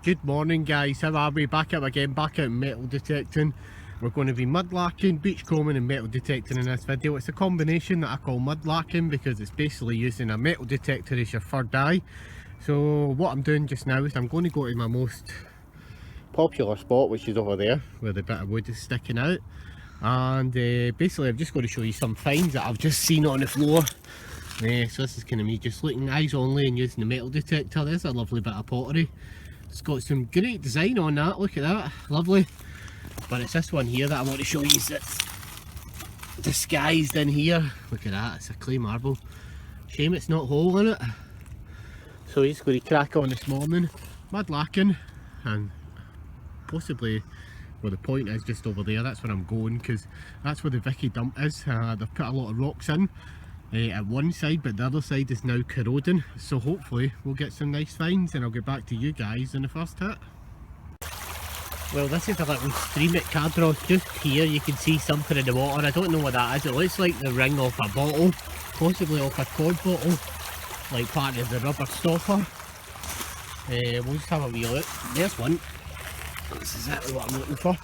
Good morning guys, how are we? Back up again, back out metal detecting. We're going to be mudlarking, beachcombing and metal detecting in this video. It's a combination that I call mudlarking because it's basically using a metal detector as your third eye. So what I'm doing just now is I'm going to go to my most popular spot, which is over there where the bit of wood is sticking out, and basically I'm just going to show you some finds that I've just seen on the floor. So this is kind of me just looking eyes only and using the metal detector. There's a lovely bit of pottery. It's got some great design on that, look at that, lovely. But it's this one here that I want to show you that's disguised in here. Look at that, it's a clay marble. Shame it's not hole in it. So he's going to crack on this morning, mudlarking, and possibly where the point is just over there. That's where I'm going because that's where the Vicky dump is. They've put a lot of rocks in at one side, but the other side is now corroding, so hopefully we'll get some nice finds and I'll get back to you guys in the first hit. Well, this is a little stream at Cardross. Just here you can see something in the water. I don't know what that is. It looks like the ring off a bottle, possibly off a cod bottle, like part of the rubber stopper. We'll just have a wee look. There's one. That's exactly what I'm looking for.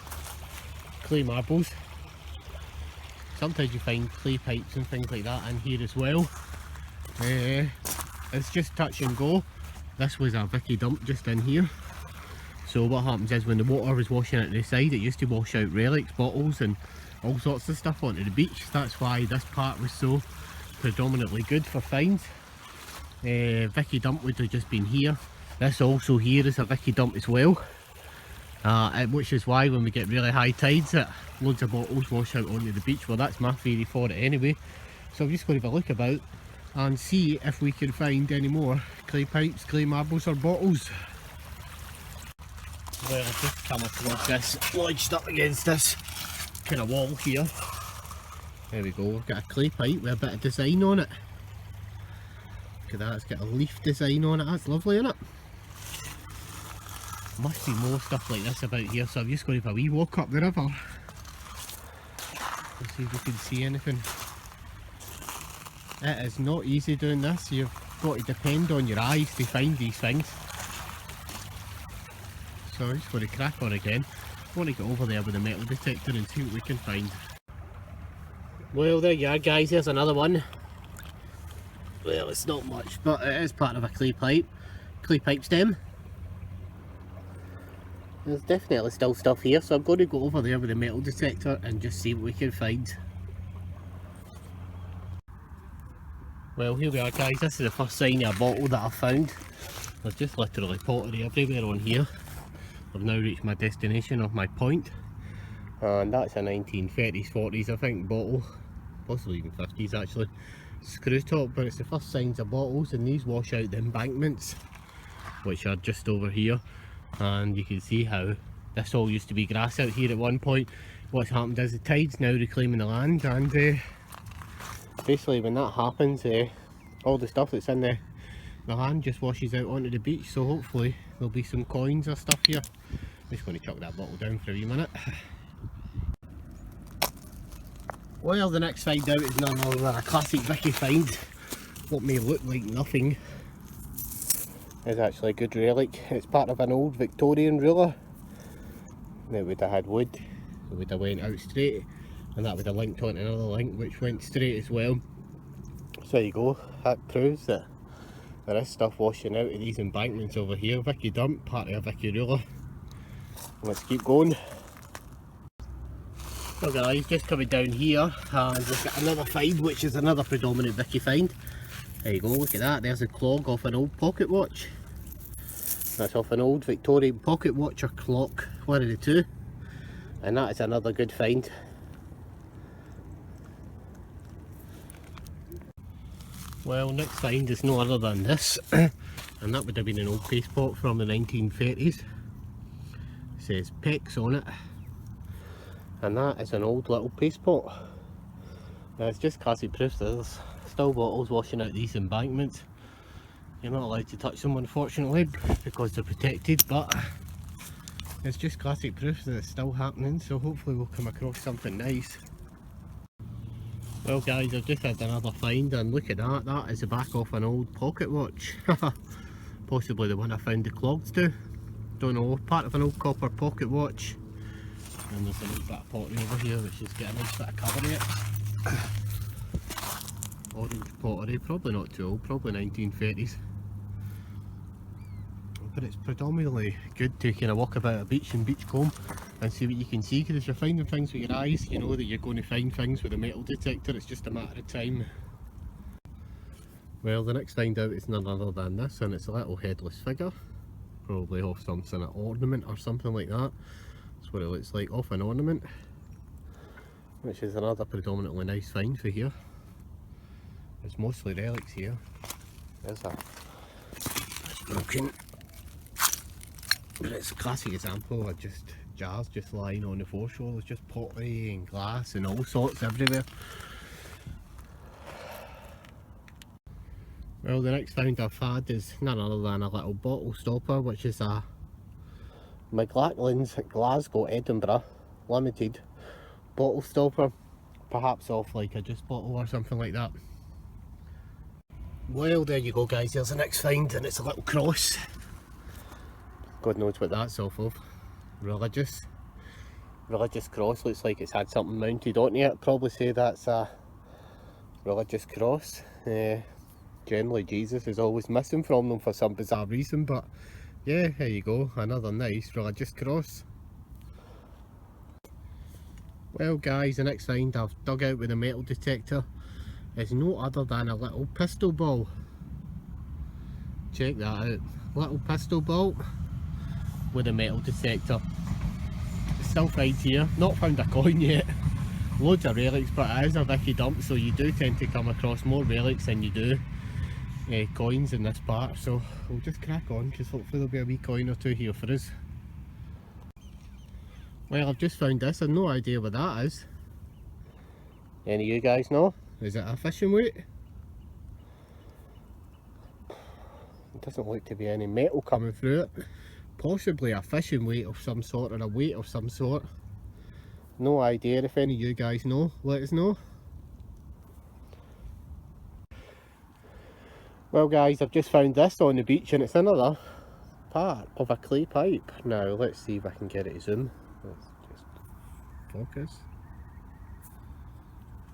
Clay marbles. Sometimes you find clay pipes and things like that in here as well. It's just touch and go. This was a Vicky dump just in here. So what happens is when the water was washing out the side, it used to wash out relics, bottles and all sorts of stuff onto the beach. That's why this part was so predominantly good for finds. Vicky dump would have just been here. This also here is a Vicky dump as well. Which is why when we get really high tides that loads of bottles wash out onto the beach. Well, that's my theory for it anyway. So I'm just going to have a look about and see if we can find any more clay pipes, clay marbles or bottles. Well, I've just come across this lodged up against this kind of wall here. There we go, we've got a clay pipe with a bit of design on it. Look at that, it's got a leaf design on it, that's lovely, isn't it? Must be more stuff like this about here, so I'm just going to have a wee walk up the river. Let's see if we can see anything. It is not easy doing this, you've got to depend on your eyes to find these things. So I'm just going to crack on again. I want to get over there with the metal detector and see what we can find. Well, there you are guys, there's another one. Well, it's not much, but it is part of a clay pipe stem. There's definitely still stuff here, so I'm going to go over there with the metal detector and just see what we can find. Well, here we are guys, this is the first sign of a bottle that I've found. There's just literally pottery everywhere on here. I've now reached my destination of my point. And that's a 1930s, 40s I think bottle. Possibly even 50s actually. Screw top, but it's the first signs of bottles, and these wash out the embankments, which are just over here. And you can see how this all used to be grass out here at one point. What's happened is the tide's now reclaiming the land, and basically when that happens, all the stuff that's in the land just washes out onto the beach. So hopefully there'll be some coins or stuff here. I'm just going to chuck that bottle down for a wee minute. Well, the next find out is none other than a classic Vicky find. What may look like nothing is actually a good relic. It's part of an old Victorian ruler. It would have had wood, it would have went out straight, and that would have linked onto another link which went straight as well. So there you go, that proves that there is stuff washing out of these embankments over here. Vicky dump, part of a Vicky ruler. Let's keep going. So guys, just coming down here and we've got another find, which is another predominant Vicky find. There you go, look at that, there's a clog off an old pocket watch. That's off an old Victorian pocket watch or clock, one of the two. And that is another good find. Well, next find is no other than this. And that would have been an old paste pot from the 1930s. It says Pex on it. And that is an old little paste pot. Now it's just classic proof that there's still bottles washing out these embankments. You're not allowed to touch them unfortunately because they're protected, but it's just classic proof that it's still happening, so hopefully we'll come across something nice. Well guys, I've just had another find, and look at that, that is the back of an old pocket watch. Possibly the one I found the clogs to. don't know, part of an old copper pocket watch. And there's a little bit of pottery over here which is getting a nice bit of colour in it. Orange pottery, probably not too old, probably 1930s. But it's predominantly good to kind of walk about a beach and beachcomb and see what you can see, because if you're finding things with your eyes, you know that you're going to find things with a metal detector. It's just a matter of time. Well, the next find out is none other than this, and it's a little headless figure, probably off some sort of ornament or something like that. That's what it looks like, off an ornament, which is another predominantly nice find for here. It's mostly relics here. There's a broken, but it's a classic example of just jars just lying on the foreshore. There's just pottery and glass and all sorts everywhere. Well, the next find I've had is none other than a little bottle stopper, which is a Mudlark's Glasgow Edinburgh limited bottle stopper, perhaps off like a juice bottle or something like that. Well, there you go guys, here's the next find, and it's a little cross. God knows what that's off of. Religious cross, looks like it's had something mounted on it. Probably say that's a religious cross. Generally Jesus is always missing from them for some bizarre reason, but yeah, there you go, another nice religious cross. Well guys, the next find I've dug out with a metal detector is no other than a little pistol ball. Check that out, little pistol ball with a metal detector. Still finds here, not found a coin yet. Loads of relics, but it is a Vicky dump, so you do tend to come across more relics than you do coins in this part. So we'll just crack on, because hopefully there'll be a wee coin or two here for us. Well, I've just found this, I've no idea what that is. Any of you guys know? Is it a fishing weight? It doesn't look to be any metal coming through it. Possibly a fishing weight of some sort, or a weight of some sort. No idea. If any of you guys know, let us know. Well guys, I've just found this on the beach, and it's another part of a clay pipe. Now let's see if I can get it to zoom. Let's just focus.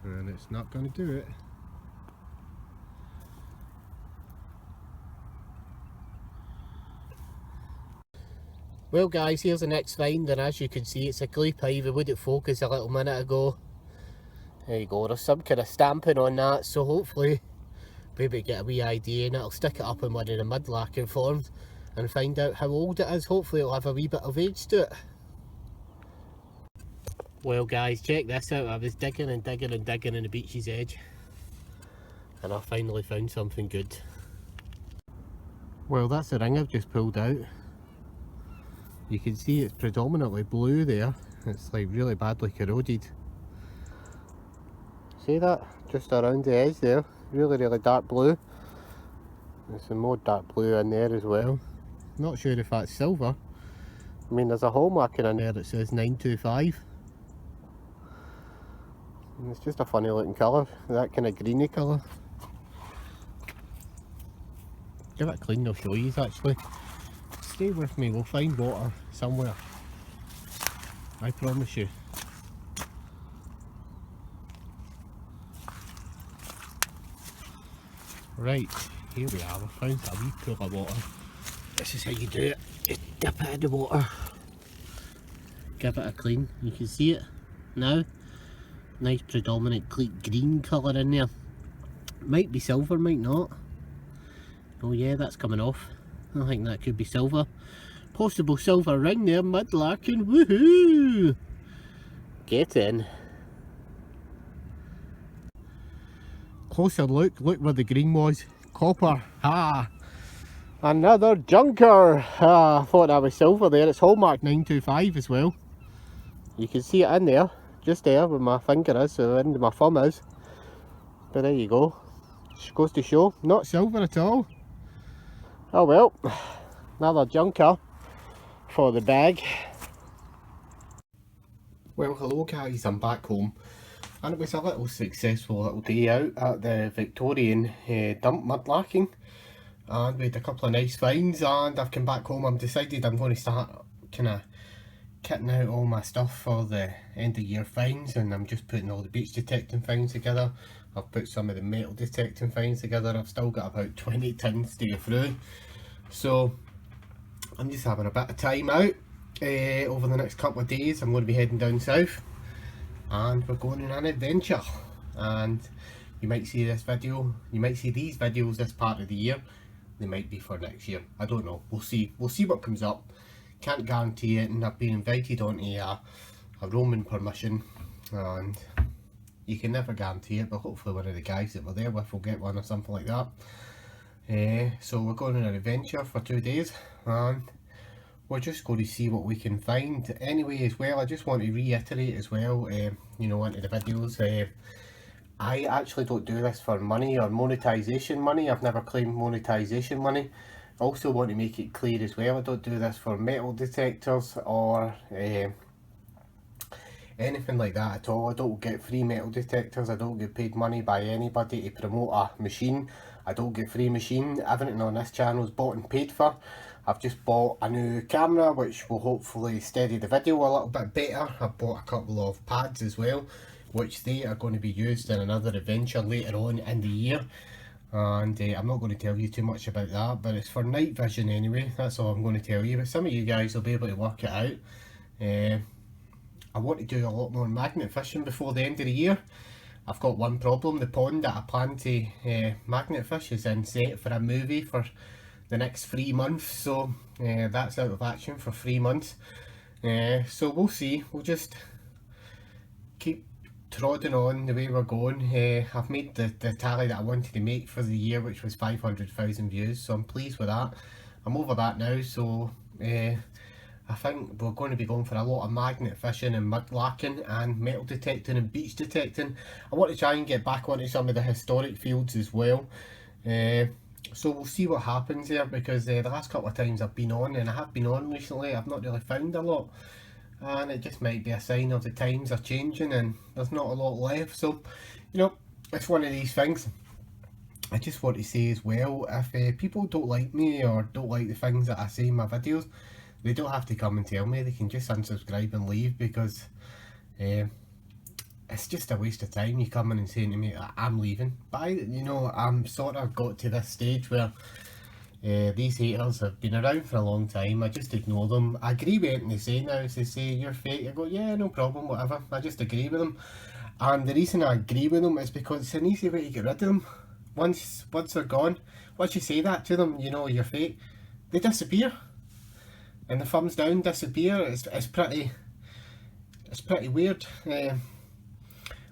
And it's not going to do it. Well guys, here's the next find, and as you can see it's a clay pipe. It wouldn't focus a little minute ago. There you go, there's some kind of stamping on that, so hopefully maybe get a wee idea, and it'll stick it up in one of the mudlarking forms and find out how old it is. Hopefully it'll have a wee bit of age to it. Well guys, check this out. I was digging and digging and digging in the beach's edge, and I finally found something good. Well, that's the ring I've just pulled out. You can see it's predominantly blue there. It's like really badly corroded. See that? Just around the edge there. Really dark blue. There's some more dark blue in there as well. Not sure if that's silver. I mean, there's a hole marking in there that says 925. And it's just a funny looking colour. That kind of greeny colour. Give it a clean, I'll show you actually. Stay with me, we'll find water somewhere. I promise you. Right, here we are, we found a wee pool of water. This is how you do it. Just dip it in the water. Give it a clean. You can see it now. Nice predominant green colour in there. Might be silver, might not. Oh yeah, that's coming off. I think that could be silver. Possible silver ring there, mudlarking, woohoo! Get in. Closer look where the green was. Copper, ah! Another junker! Ah, I thought that was silver there. It's hallmark 925 as well. You can see it in there, just there where my finger is, so where my thumb is. But there you go. Just goes to show, not silver at all. Oh well, another junker for the bag. Well, hello guys, I'm back home, and it was a little successful little day out at the Victorian dump mudlarking. and we had a couple of nice finds, and I've come back home. I've decided I'm going to start kind of kitting out all my stuff for the end of year finds, and I'm just putting all the beach detecting finds together. I've put some of the metal detecting finds together. I've still got about 20 tins to go through, so I'm just having a bit of time out. Over the next couple of days I'm going to be heading down south and we're going on an adventure, and you might see this video, you might see these videos this part of the year. They might be for next year, I don't know, we'll see what comes up. Can't guarantee it, and I've been invited onto a roaming permission, and you can never guarantee it, but hopefully one of the guys that we're there with will get one or something like that. So we're going on an adventure for 2 days, and we're just going to see what we can find. Anyway, as well, I just want to reiterate as well, you know, into the videos, I actually don't do this for money or monetization money. I've never claimed monetization money. I also want to make it clear as well, I don't do this for metal detectors or anything like that at all. I don't get free metal detectors. I don't get paid money by anybody to promote a machine. I don't get free machine. Everything on this channel is bought and paid for. I've just bought a new camera which will hopefully steady the video a little bit better. I've bought a couple of pads as well, which they are going to be used in another adventure later on in the year. And I'm not going to tell you too much about that, but it's for night vision anyway. That's all I'm going to tell you, but some of you guys will be able to work it out. I want to do a lot more magnet fishing before the end of the year. I've got one problem: the pond that I plan to magnet fish is in set for a movie for the next 3 months, so that's out of action for 3 months. So we'll see, we'll just keep trotting on the way we're going. I've made the tally that I wanted to make for the year, which was 500,000 views, so I'm pleased with that. I'm over that now, so I think we're going to be going for a lot of magnet fishing and mudlarking and metal detecting and beach detecting. I want to try and get back onto some of the historic fields as well. So we'll see what happens there, because the last couple of times I've been on, and I have been on recently, I've not really found a lot. And it just might be a sign of the times are changing and there's not a lot left. So, you know, it's one of these things. I just want to say as well, if people don't like me or don't like the things that I say in my videos, they don't have to come and tell me. They can just unsubscribe and leave, because it's just a waste of time. You come in and saying to me, I'm leaving. But you know, I'm sort of got to this stage where these haters have been around for a long time. I just ignore them. I agree with anything they say now. If they say you're fake, I go, yeah, no problem, whatever. I just agree with them. And the reason I agree with them is because it's an easy way to get rid of them. Once they're gone, once you say that to them, you know, you're fake, they disappear. And the thumbs down disappear. It's pretty weird.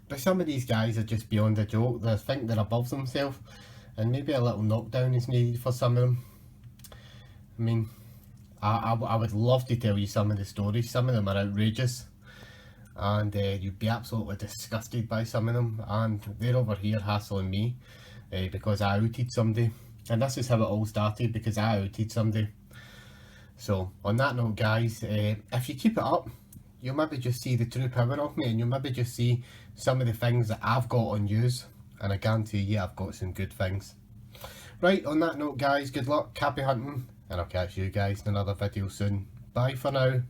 But some of these guys are just beyond a joke. They think they're above themselves, and maybe a little knockdown is needed for some of them. I mean, I would love to tell you some of the stories. Some of them are outrageous, and you'd be absolutely disgusted by some of them. And they're over here hassling me because I outed somebody, and this is how it all started, because I outed somebody. So on that note, guys, if you keep it up, you'll maybe just see the true power of me, and you'll maybe just see some of the things that I've got on use, and I guarantee you I've got some good things. Right, on that note, guys, good luck, happy hunting, and I'll catch you guys in another video soon. Bye for now.